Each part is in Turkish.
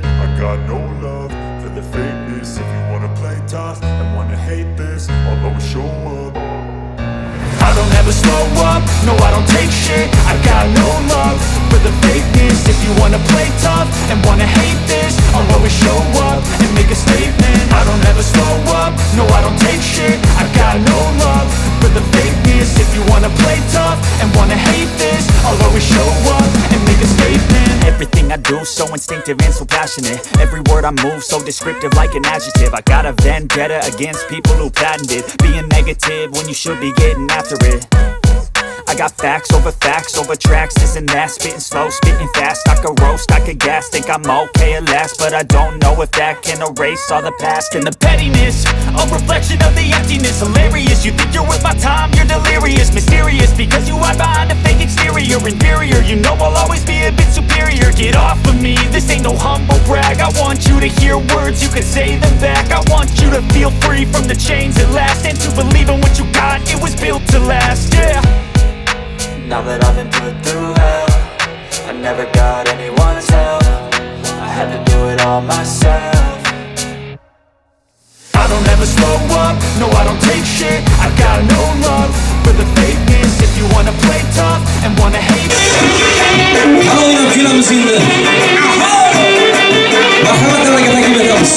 I got no love for the fakeness. If you wanna play tough and wanna hate this, I'll always show up. I don't ever slow up, no I don't take shit. I got no love for the fakeness. If you wanna play tough and wanna hate this, I'll always show up and make a statement. I don't ever slow up, no I don't take shit. I got no love for the fakeness. If you wanna play tough and wanna hate this, I'll always show up and make a statement. Everything I do so instinctive and so passionate. Every word I move so descriptive like an adjective. I got a vendetta against people who patented being negative when you should be getting after it. I got facts over tracks, this and that. Spitting slow, spitting fast. I could roast, I could gas. Think I'm okay at last, but I don't know if that can erase all the past. And the pettiness, a reflection of the emptiness. Hilarious, you think you're worth my time, you're delirious. Mysterious, because you hide behind a fake exterior. Inferior, you know I'll always be a bit superior. Get off of me, this ain't no humble brag. I want you to hear words, you can say them back. I want you to feel free from the chains at last, and to believe in what you got, it was built to last, yeah. Now that I've been put through hell, I never got anyone's help. I had to do it all myself. I don't ever slow up, no I don't take shit. I got no love for the fakeness. If you wanna play tough and wanna hate it. Halo film sinde. Marhaban lagi takip ediyoruz.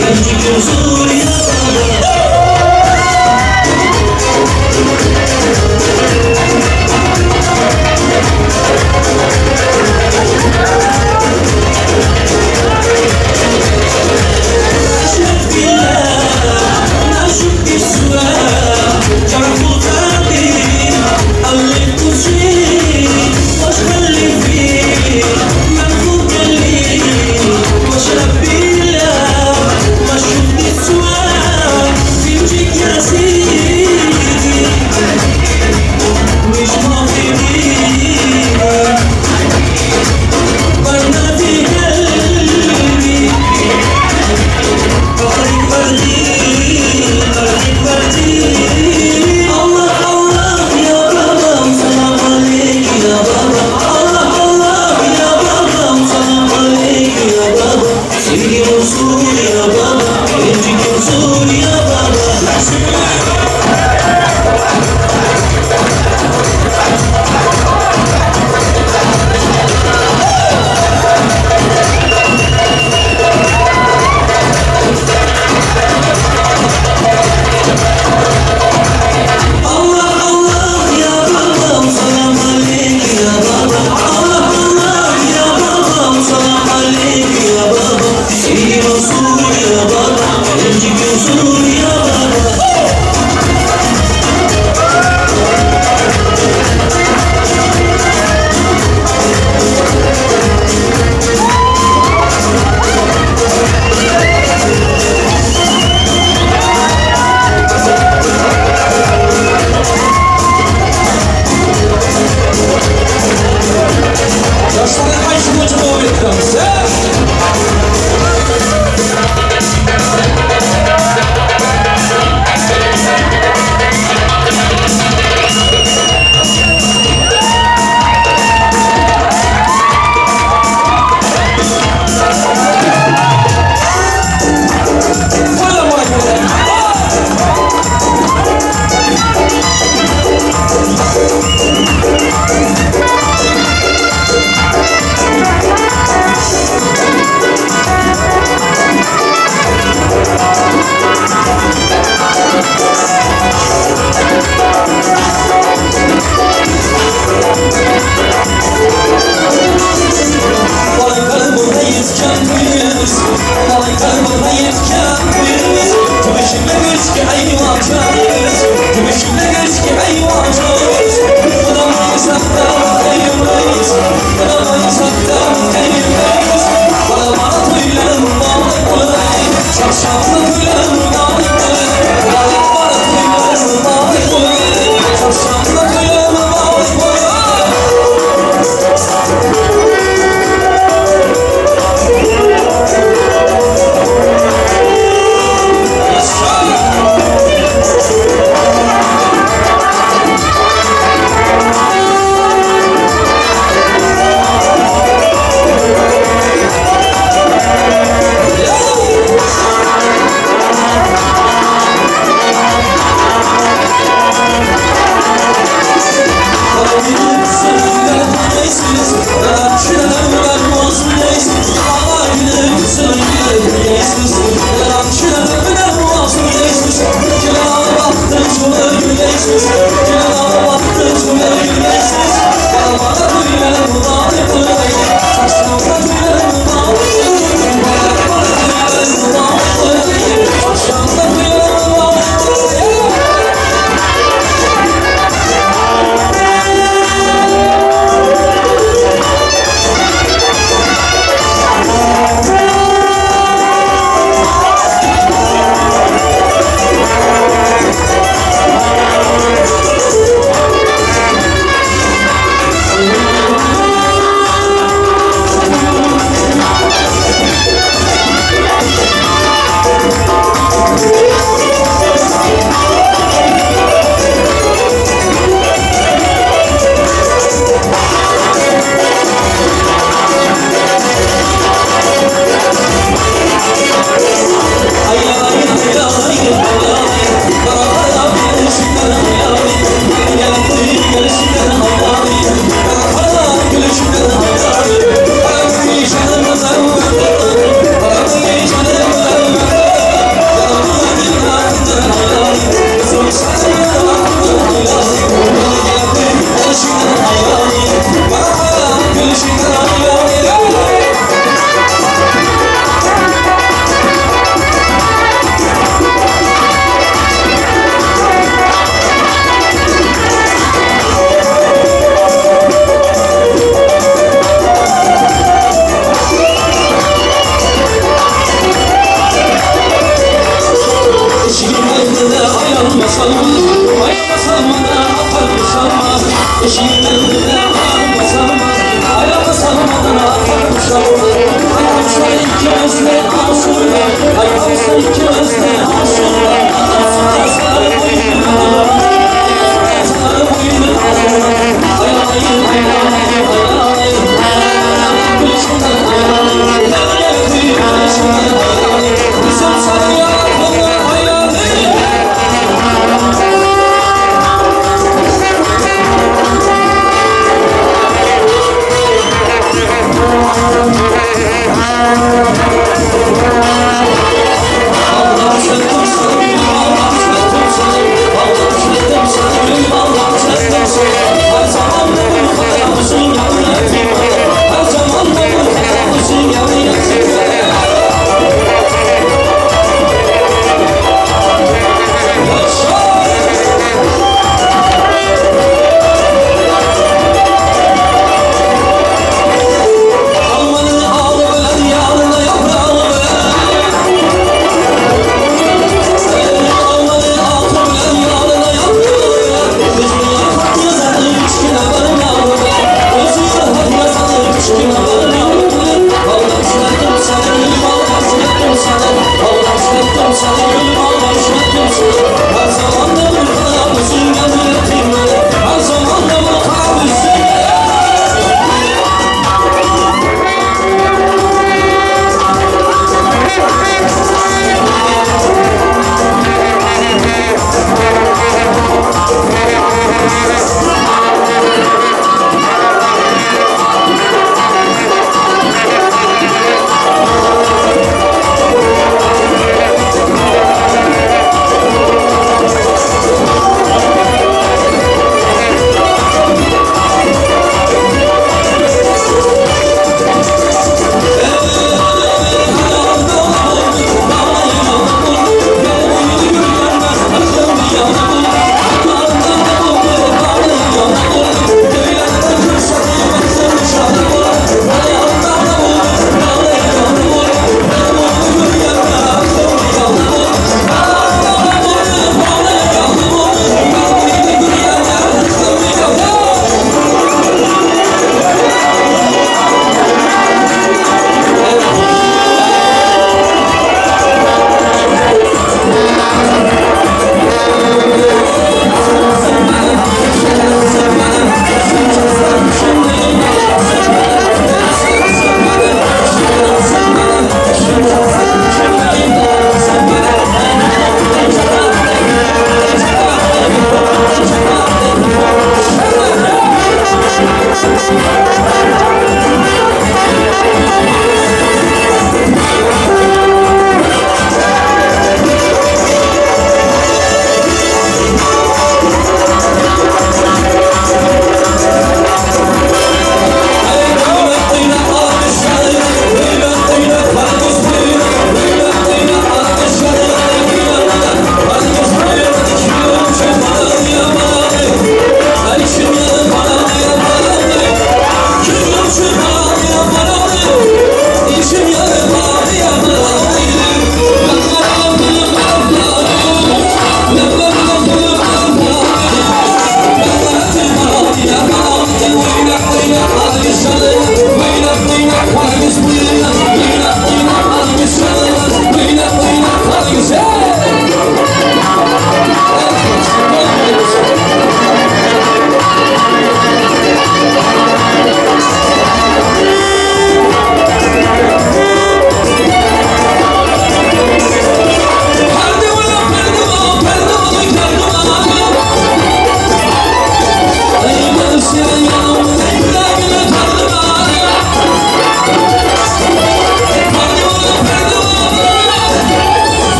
Gençlik huzur ya baba.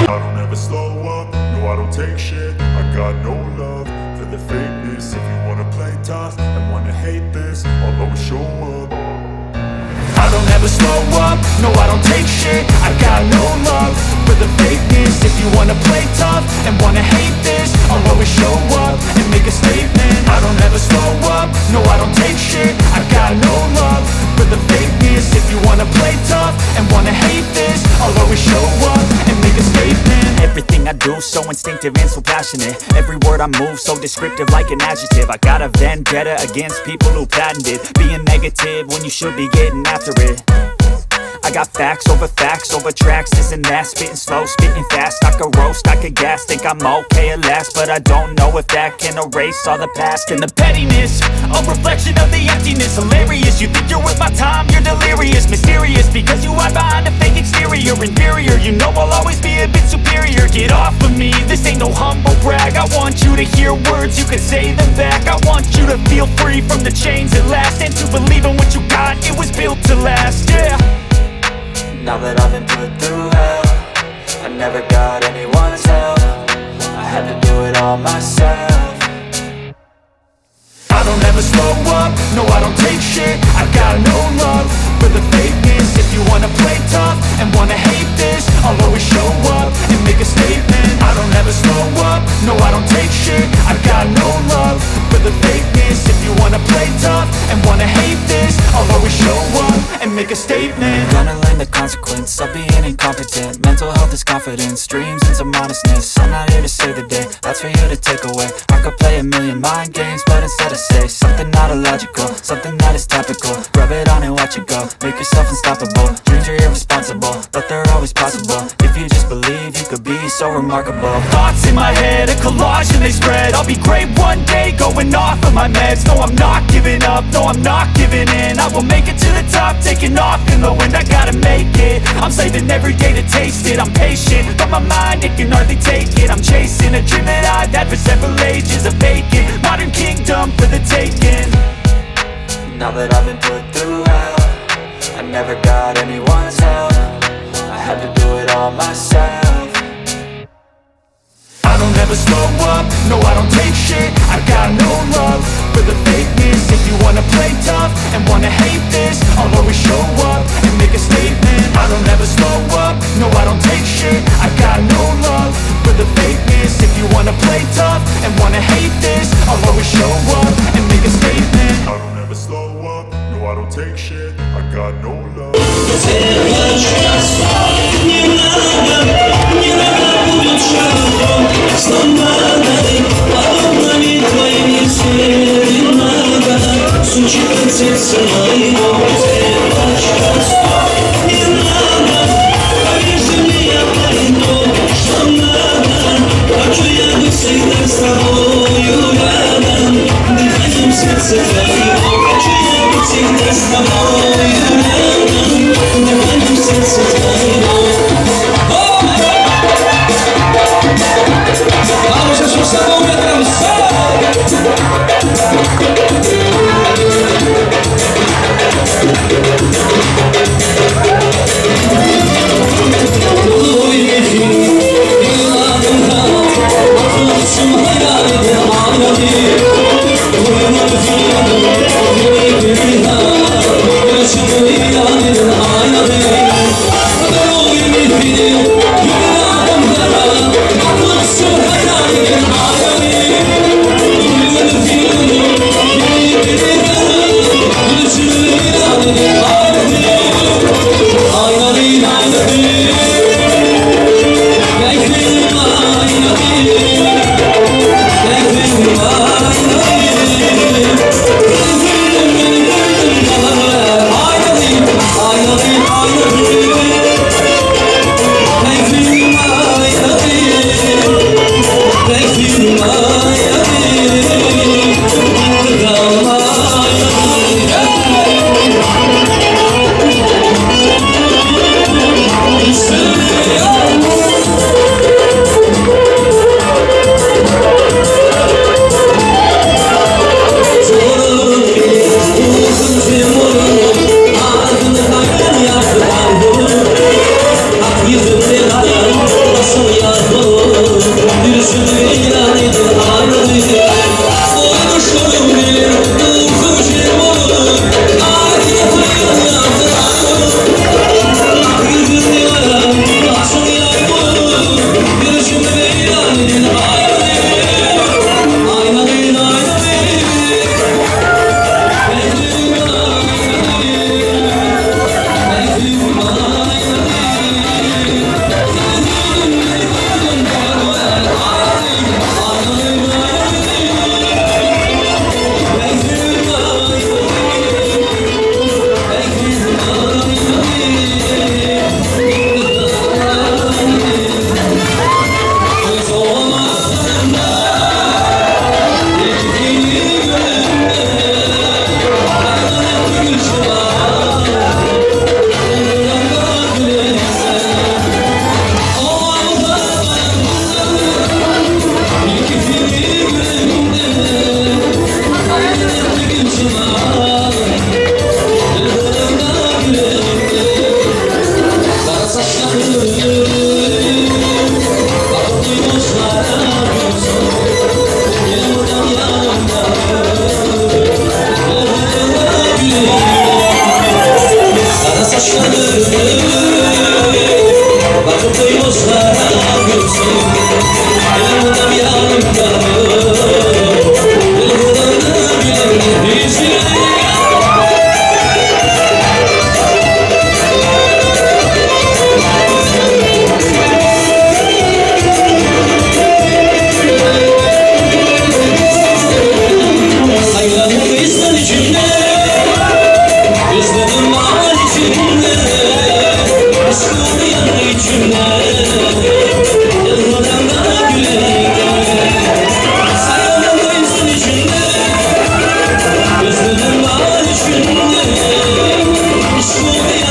I don't ever slow up, no I don't take shit. I got no love for the fakeness. If you wanna play tough and wanna hate this, I'll always show up. I don't ever slow up, no I don't take shit. I got no love for the fakeness. If you wanna play tough and wanna hate this, I'll always show up and make a statement. I don't ever slow up, no I don't take shit. I got no love for the fakeness. If you wanna play tough and wanna hate this, I'll always show up and make a statement. Everything I do so instinctive and so passionate. Every word I move so descriptive like an adjective. I got a vendetta against people who patented being negative when you should be getting after it. I got facts over tracks, this and that. Spitting slow, spitting fast. I could roast, I could gas. Think I'm okay at last, but I don't know if that can erase all the past. And the pettiness, a reflection of the emptiness. Hilarious, you think you're worth my time, you're delirious. Mysterious, because you hide behind a fake exterior. Inferior, you know I'll always be a bit superior. Get off of me, this ain't no humble brag. I want you to hear words, you can say them back. I want you to feel free from the chains at last, and to believe in what you got, it was built to last, yeah. Now that I've been put through hell, I never got anyone's help. I had to do it all myself. I don't ever slow up, no I don't take shit. I got no love for the fakeness. If you wanna play tough and wanna hate this, I'll always show up and make a statement. I don't ever slow up, no I don't take shit. I got no love for the fakeness. If you wanna play tough and wanna hate this, I'll always show up and make a statement. Gonna learn the consequence of being incompetent. Mental health is confidence, dreams and some modestness. I'm not here to save the day, that's for you to take away. I could play a million mind games, but instead I say something not illogical, something that is topical. Rub it on and watch it go, make yourself unstoppable. Dreams are irresponsible, but they're always possible. If you just believe, you could be so remarkable. Thoughts in my head, a collage and they spread. I'll be great one day, going off of my meds. No, I'm not giving up, no, I'm not giving in. I will make it to the top, taking off in the wind. I gotta make it, I'm saving every day to taste it. I'm patient, but my mind, it can hardly take it. I'm chasing a dream that I've had for several ages. A vacant, modern kingdom for the taking. Now that I've been put through hell, I never got anyone's help. I had to do it all myself. I don't ever slow up, no I don't take shit. I got no love for the fakeness. If you wanna play tough and wanna hate this, I'll always show up and make a statement. I don't ever slow up, no I don't take shit. I got no love for the fakeness. If you wanna play tough and wanna hate this, I'll always show up and make a statement. I don't ever slow up, no I don't take shit. I got no love. Сердце моего девочка, стой, не надо. Поверь мне, я пойму, что надо. Хочу я быть всегда с тобою рядом. Дыханием сердца твоего. Хочу я быть всегда с тобою рядом.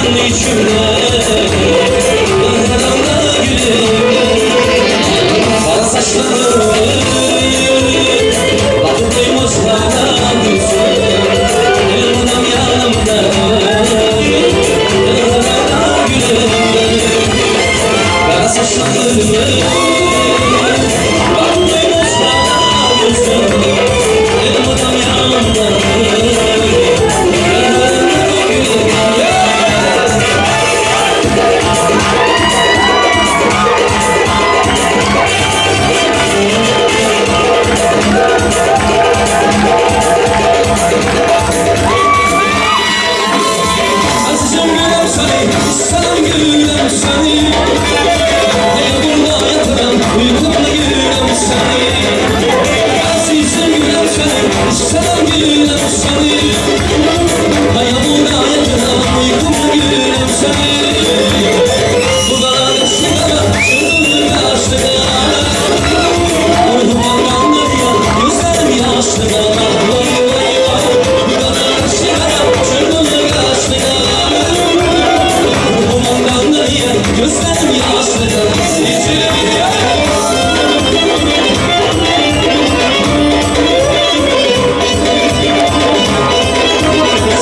kendi içimde. Dalgalandı gülüm, kara saçlarım, bakıp duymazlara gülsün. Elim anam yanımda, dalgalandı gülüm, kara saçlarım, bakıp duymazlara gülsün. Elim anam yanımda. Azizim gülüm seni, istemem gülüm seni. Hele burada yatıram, uykumda gülüm seni. Azizim gülüm seni, istemem gülüm seni. Hele burada yatıram, uykumda gülüm seni. Bu kadar yaşlılara, çılgınlık yaşlılara. Ruhum yandı ya, gözlerim yaşlılara. Vay vay vay, bu kadar yaşlılara, çılgınlık yaşlılara. Ruhum yandı ya, gözlerim yaşlılara. İçim ya.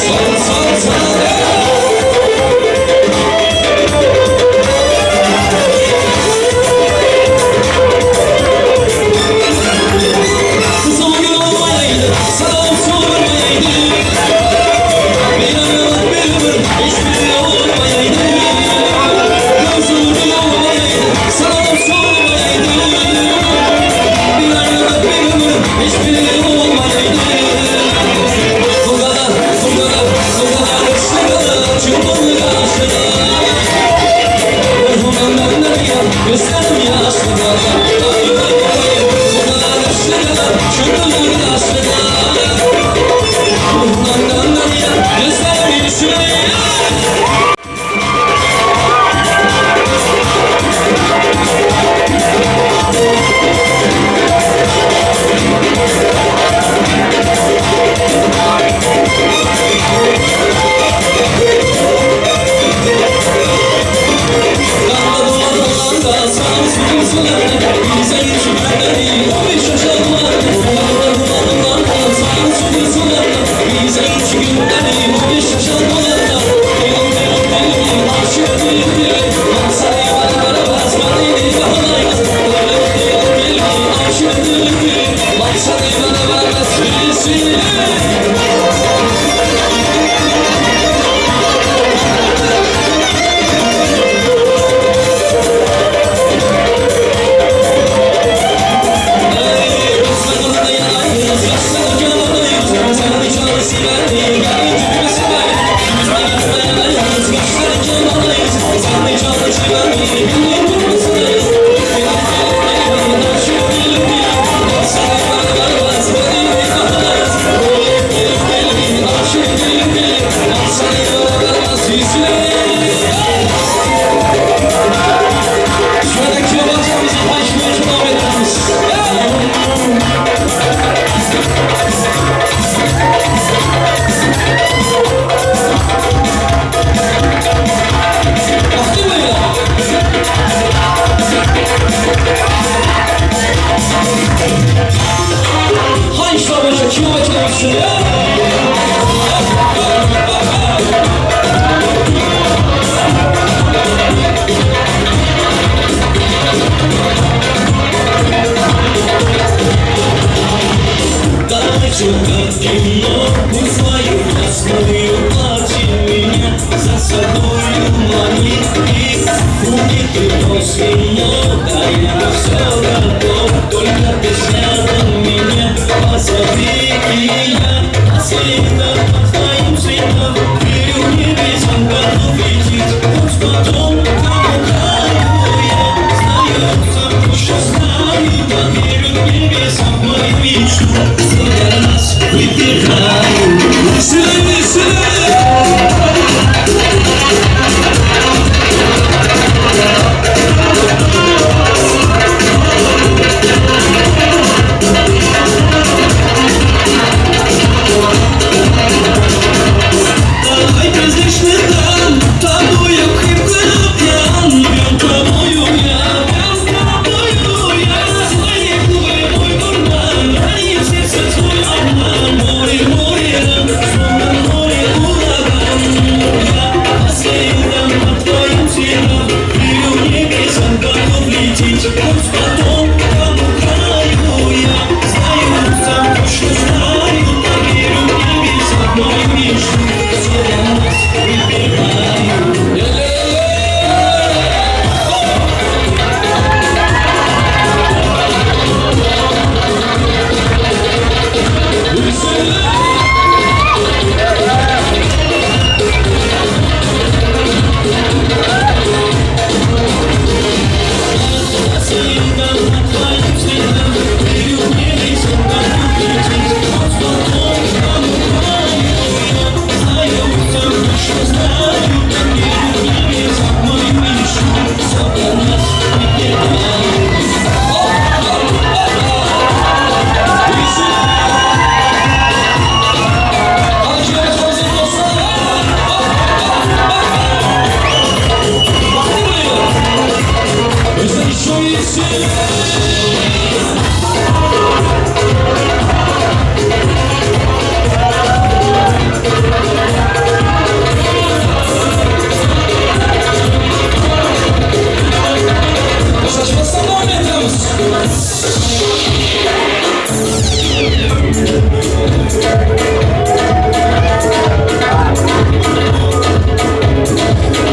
Sal sal sal ya. Kızıl gül olmayaydı, sana sormayaydı. Bir ömür bir ömür, hiçbiri olmayaydı. Kızıl gül olmayaydı, sana sormayaydı. Bir ömür bir ömür, hiçbiri olmayaydı. Bu kadar, bu kadar, bu kadar yaşlılara, çılgınlık aşkına. Ruhum benden ya, gözlerim yaşlılara. Vay vay vay, bu kadar yaşlılara, çılgınlık aşkına. Ruhum benden ya, gözlerim yaşlılara. Damla duman da sana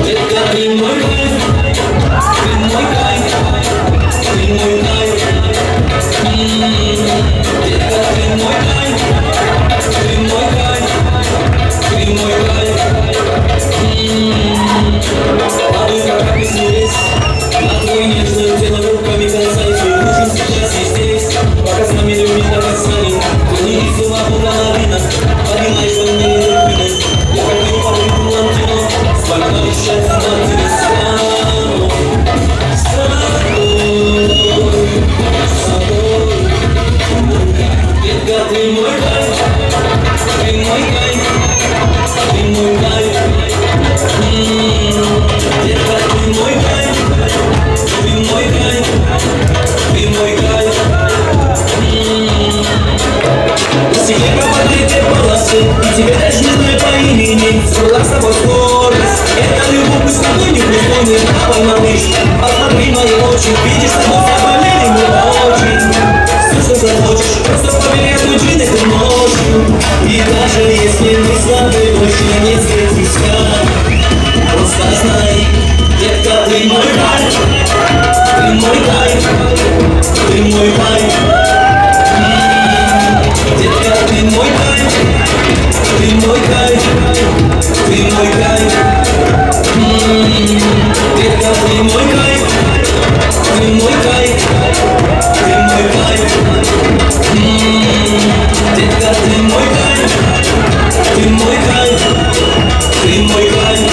Детка, ты мой кайф, ты мой кайф, ты мой кайф. Детка, ты мой кайф, ты мой кайф, ты мой кайф. А вы как здесь, на твой нежное тело руками касаюсь, и нужен сейчас и здесь. Пока с нами любит до касаний, они из ума половина, понимаешь, что мне не любит. Я хочу по ритму кино, спокойно решать на тебе стану. С тобой, с тобой. Детка, ты мой кайф, ты мой кайф, ты мой кайф. Детка, ты мой кайф, ты мой кайф, ты мой кайф. Тебе пропадают те полосы, и тебе даже не знаю по имени. Скоро с тобой скорость, это любовь, мы с тобой не придумаем. Давай, малыш, посмотри мои очи, видишь, что мы заболели мы очень. Все, что захочешь, просто поверь, отключи этой ночью. И даже если мы с тобой больше не встретимся, просто знай, детка, ты мой кайф, ты мой кайф, ты мой кайф. Детка, ты мой кайф, ты мой кайф, ты мой кайф. Детка, ты мой кайф, ты мой кайф, ты мой кайф. Детка, ты мой кайф, ты мой кайф, ты мой кайф.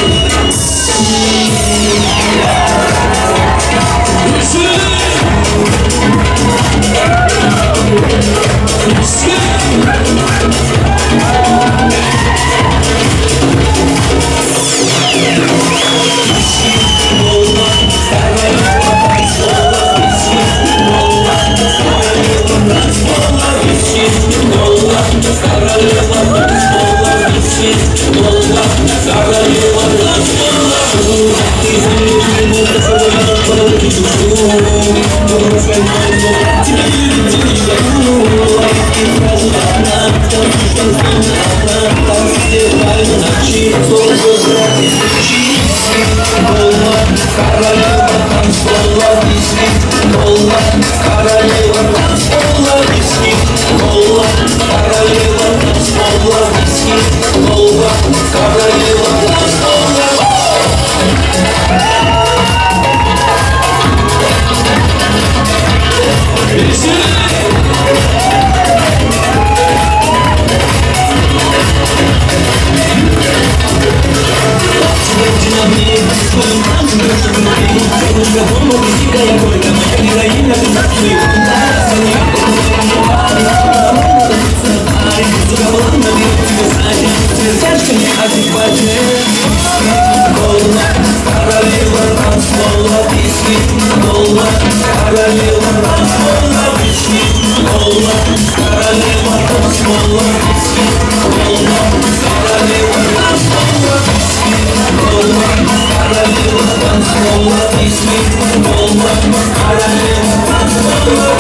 Королева танцпола,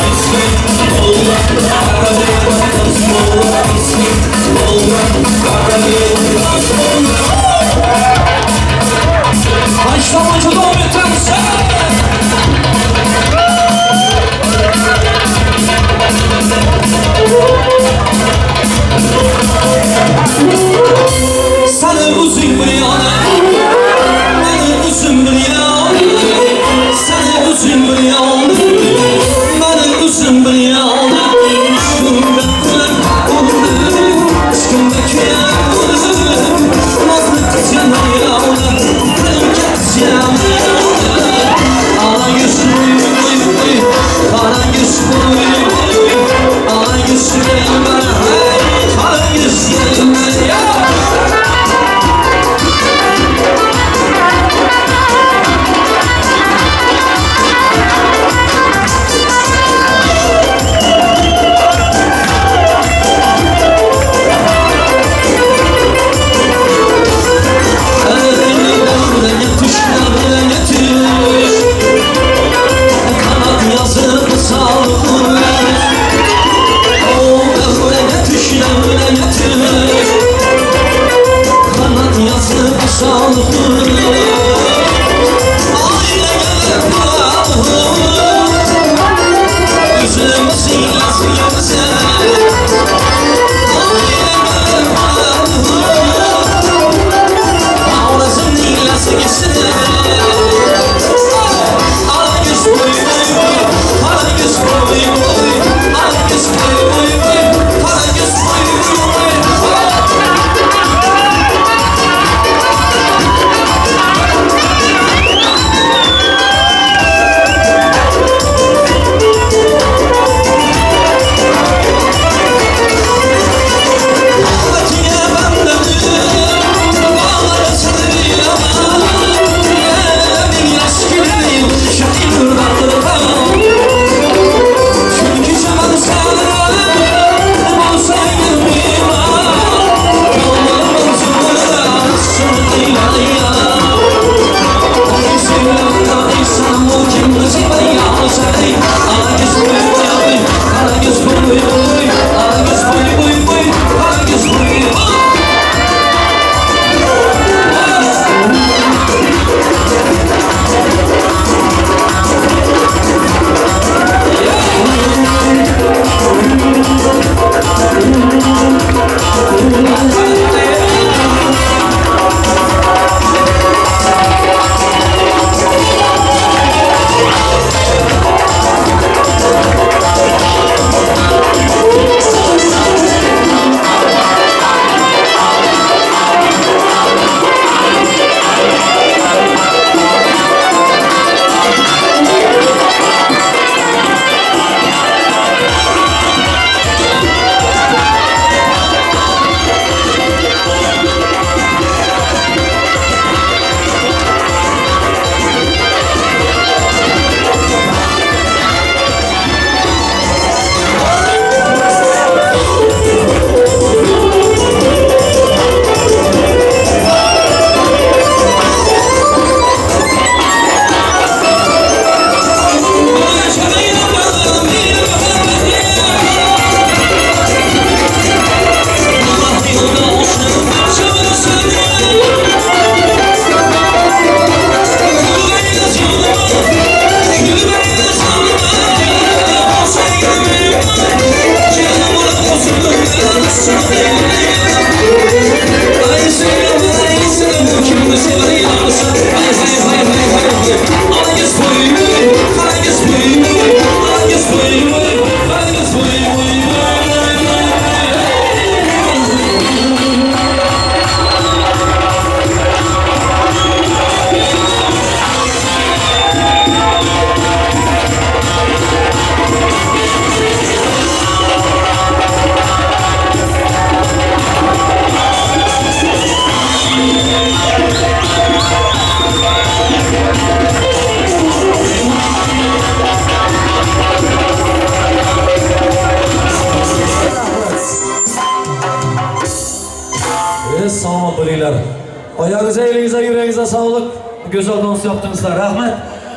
O'z elingize, yüreğinize sağlık. Güzel dans yaptınızlar. Rahmet.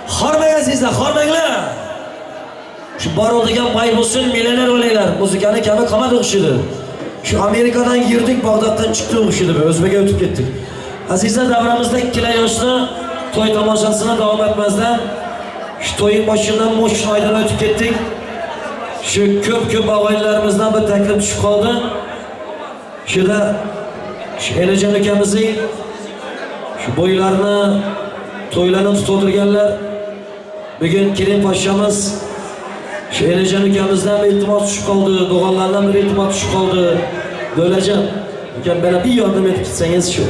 Harmaya sizler, harmanglar. Şu bar oldigan bay bo'lsin, milyoner olaylar. Muzikani kabi qamat o'qishidi. Şu Amerikadan girdik, Bag'doddan chiqdik o'qishidi. O'zbekga o'tib ketdik. Azizlar, davramizda ikkala yoshni to'y tomoshasini davom etmazdan şu to'yning boshidan mo'sh oydan o'tib ketdik. Şu ko'p og'aynilarimizdan bir taklif tushib qoldi. Shunda şu Elajon akamizning şu bo'ylarni to'ylarni tutib o'tirganlar. Bugun kelin poshshamiz şu Elajon akamizdan bir iltimos tushib qoldi, do'g'onlardan bir iltimos tushib qoldi. Elajon akam bana bir yardım etib ketsangiz shu.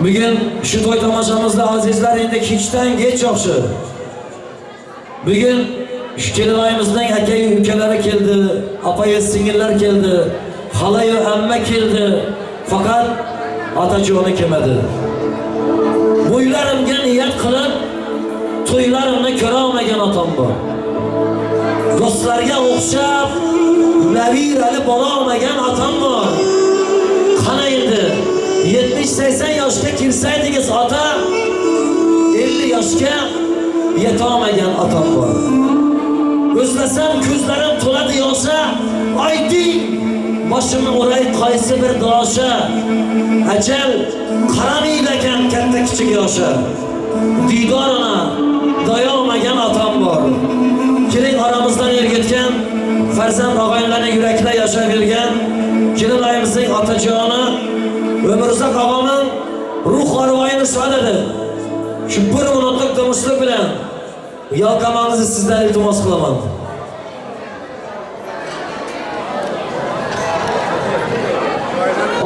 Bugün şu to'y tomoshamizda azizlar endi kechdan kech yaxshi. Bugün şu kelinayimizdan aka-yu ukalari keldi, apa-yu singillar keldi, xala-yu amma keldi. Fakat otajoni kelmadi. Bo'ylarimga niyat qilib to'ylarimni ko'ra olmagan otam bor. Do'stlarga o'xshab nabirali bola olmagan otam bor. Qana endi 70-80 yoshga kirsaydingiz ota, 50 yoshga yetolmagan otam bor. O'zlasam ko'zlarim to'ladi yoshga, ayting boshimni o'ray qaysi bir dosha. Ajal qaramaydi ekan katta kichik yoshga. Didorona doyolmagan otam bor. Kelin aramızdan ergetken, farzand og'aynilarning yurakda yashab yurgan kelinayimizning otajoni Ömürzoq og'amning ruh arvohini shodadi. Shu bir minutlik tinchlik bilan yalqamangizni sizdan iltimos qilaman.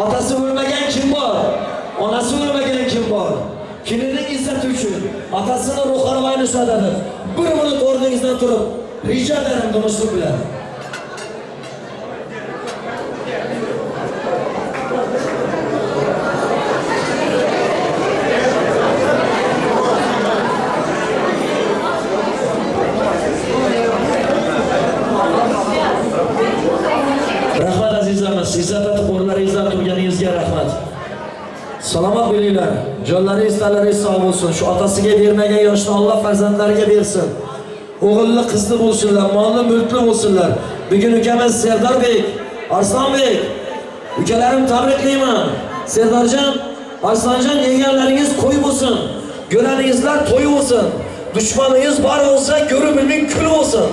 Otasi o'lmagan kim bor? Onasi o'lmagan kim bor? Kelining izzati uchun otasini ruh arvohini shodadi. Bir minut o'rningizdan turib, rica ederim tinchlik bilan. Rahmat azizlarimiz, izzat qo'llaringizdan turganingizga rahmat. Salomat bo'linglar. Jonlaringiz, tanlaringiz sog' bo'lsin. Shu otasiga bermagan yoshni Alloh farzandlariga bersin. O'g'illi, qizli bo'lsinlar, molli, mulkli bo'lsinlar. Bugun ukamiz Serdorbek, Arslonbek, ukalarim tabriklayman. Serdorjon, Arslonjon, yeganlaringiz qo'y bo'lsin. Go'raningizlar to'y bo'lsin. Dushmaningiz bor bo'lsa, ko'rib bilming kul bo'lsin.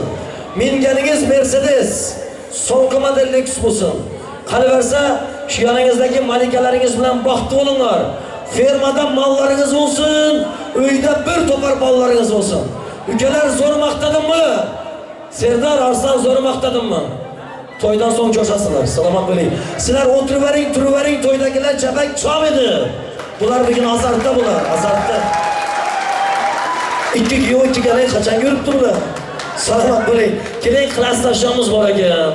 Minganingiz Mercedes, so'nggi model Lexus bo'lsin. Qolaversa, shu yoningizdagi malikalaringiz bilan baxtli bo'linglar. Fermada mollaringiz bo'lsin, uyda bir to'par bolalaringiz bo'lsin. Ukalar zo'r maqtadimmi? Serdor, Arslan zo'r maqtadimmi? To'ydan so'ng cho'shasizlar. Salomat bo'ling. Sizlar o'tirvering, turvering, to'ydagilar chapak chom edi. Bular bugun azartda bular, azartda. Ikki kuyov, ikki galay qachon yurib turdi? Salomat bo'ling. Keling, klassdoshimiz bor ekan.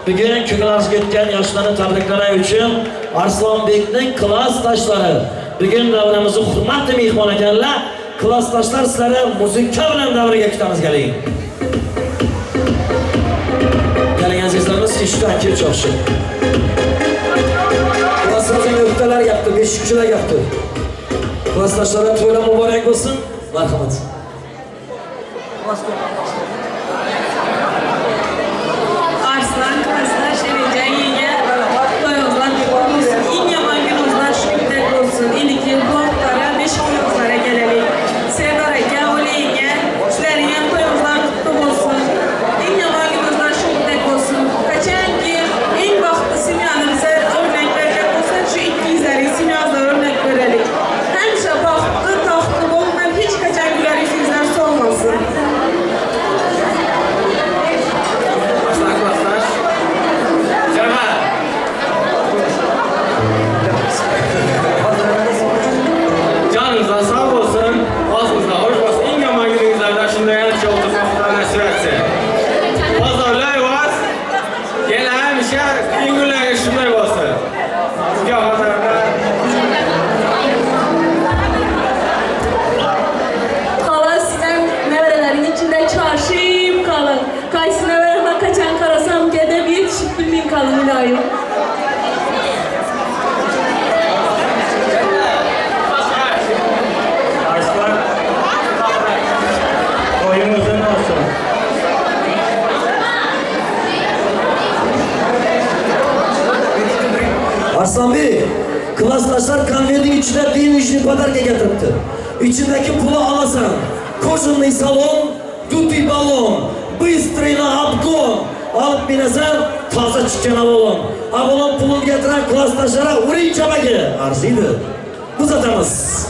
Bugun ko'nglingiz ketgan yoshlarni tabriklash uchun Arslonbekning klassdoshlari bugun davramizni hurmatli mehmon ekanlar. Klassdoshlar, sizlarni muzika bilan davraga kutamiz. Keling. Keling azizlarimiz, ishdan kech yaxshi. Klassimizning o'qitalar yapti, 5 kishilar yapti. Klassdoshlar to'ylar muborak bo'lsin. Marhamat. Arslan, klassdosh, Elajon yenge, to'yingizlar muborak bo'lsin. Eng yomon kuningizlar shunday bo'lsin. Endiki vaqtlara 5 kuningizlarga kelaylik. Serdor aka, o'layinga, sizlarning ham to'yingizlar qutlug' bo'lsin. Eng yomon kuningizlar shunday bo'lsin. Qachonki eng baxtli simyonimizga o'rnak bergan bo'lsa, shu ikkingizlarga simyonlar o'rnak beraylik. Hamisha baxtli, taxtli bo'lmay, hech qachon yuraringizlar so'lmasin. Klassdaşlar konvertin içine denejli podarka getiribdi. İçindeki pulu alasan. Koşunlu salon, duty balon, bıstrый на обгон. Alıp binesen taze çıkana bolon. Abolon pulun getiren klassdaşlara uğrayın çabaki. Arzıydı. Uzatımız.